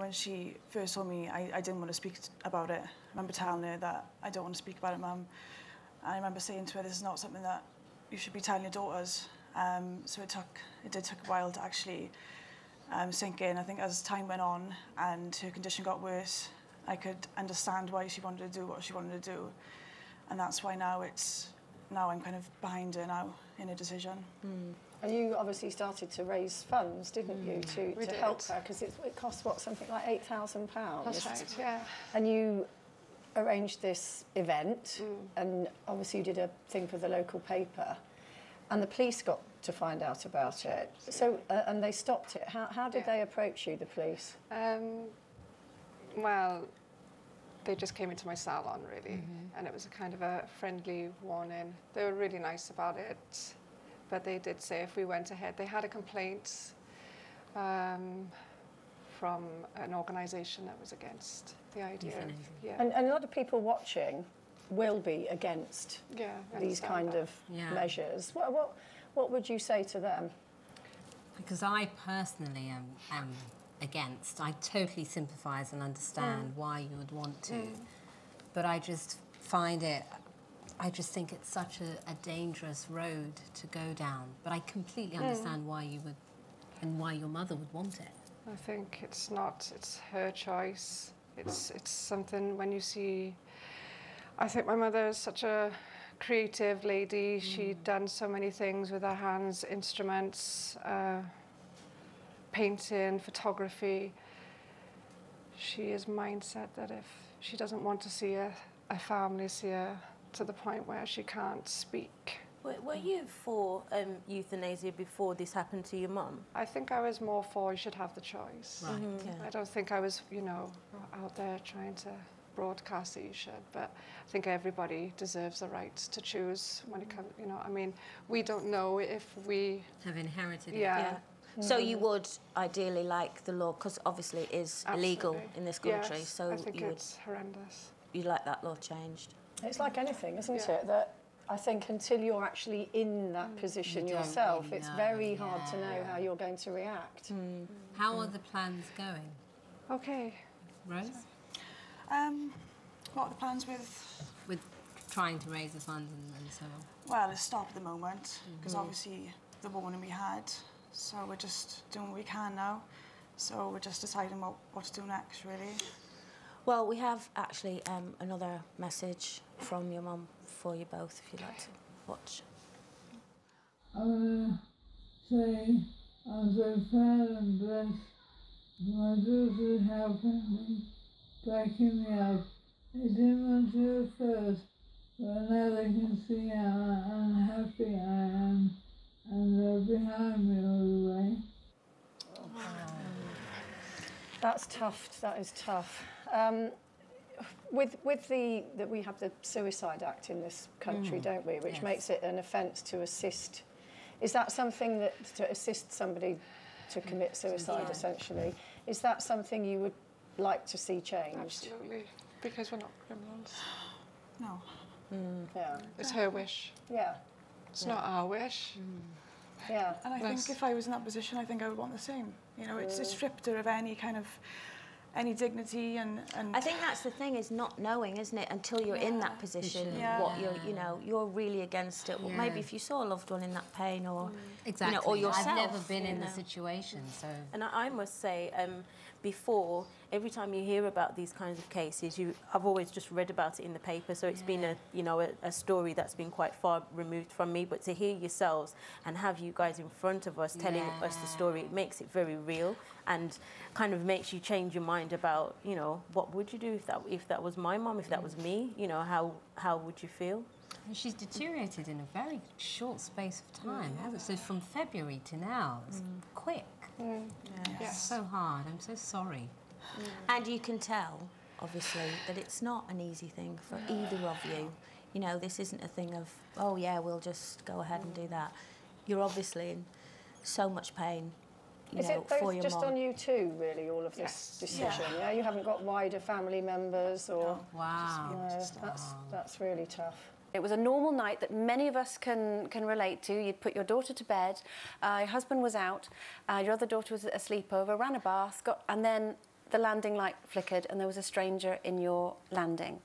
when she first told me, I didn't want to speak about it. I remember telling her that I don't want to speak about it, Mum. And I remember saying to her, this is not something that you should be telling your daughters. So it did take a while to actually sink in. I think as time went on and her condition got worse, I could understand why she wanted to do what she wanted to do. And that's why now I'm kind of behind her now in her decision. And you obviously started to raise funds, didn't you, to help her, because it cost, what, something like £8,000? That's right, yeah. And you arranged this event, and obviously you did a thing for the local paper, and the police got to find out about it. Yeah. So, and they stopped it. How did they approach you, the police? Well, they just came into my salon, really, and it was a kind of a friendly warning. They were really nice about it, but they did say if we went ahead, they had a complaint from an organisation that was against the idea. And a lot of people watching will be against these kind of measures. What would you say to them? Because I personally am against. I totally sympathise and understand why you would want to, but I just find it, I just think it's such a dangerous road to go down. But I completely understand why you would, and why your mother would want it. I think it's her choice. It's something when you see, I think my mother is such a creative lady. She'd done so many things with her hands, instruments, painting, photography. She is mindset that if she doesn't want to see a family see her to the point where she can't speak. Were you for euthanasia before this happened to your mum? I think I was more for you should have the choice. Right. I don't think I was, out there trying to broadcast that you should, but I think everybody deserves the right to choose when it comes, I mean, we don't know if we have inherited it. Yeah. So you would ideally like the law, because obviously it is illegal in this country. Yes, so I think it's horrendous. You'd like that law changed? It's like anything, isn't it? That I think until you're actually in that position yourself, really it's very hard to know how you're going to react. How are the plans going? Okay. Rose? What are the plans with? With trying to raise the funds and so on? Well, it's stopped at the moment, because obviously the warning we had, so we're just doing what we can now. So we're just deciding what to do next, really. Well, we have actually another message from your mum for you both, if you'd like to watch. I want to say I'm so proud and blessed for my daughter helping me, backing me up. They didn't want to at first, but now they can see how unhappy I am, and they're behind me all the way. That's tough. That is tough. With that we have the Suicide Act in this country, don't we? Which makes it an offence to assist. Is that something that to assist somebody to commit suicide, essentially? Is that something you would like to see changed? Absolutely, because we're not criminals. No. Yeah. It's her wish. Yeah. It's not our wish. Yeah. And I think if I was in that position, I think I would want the same. It's stripped her of any kind of dignity and I think that's the thing, is not knowing, isn't it, until you're in that position, what you're really against it. Well, maybe if you saw a loved one in that pain, or or yourself. I've never been in the situation, so. And I must say, before, every time you hear about these kinds of cases, I've always just read about it in the paper, so it's been a story that's been quite far removed from me. But to hear yourselves and have you guys in front of us telling us the story, it makes it very real and kind of makes you change your mind about, what would you do if that was my mum, if that was me, how would you feel? And she's deteriorated in a very short space of time, hasn't it? So from February to now, it's quick. It's so hard. I'm so sorry. And you can tell, obviously, that it's not an easy thing for either of you. This isn't a thing of, oh yeah, we'll just go ahead and do that. You're obviously in so much pain. Is it both just on you two, really, all of this decision? Yeah, you haven't got wider family members or. Wow. No, that's really tough. It was a normal night that many of us can relate to. You'd put your daughter to bed, your husband was out, your other daughter was at a sleepover, ran a bath, and then the landing light flickered and there was a stranger in your landing.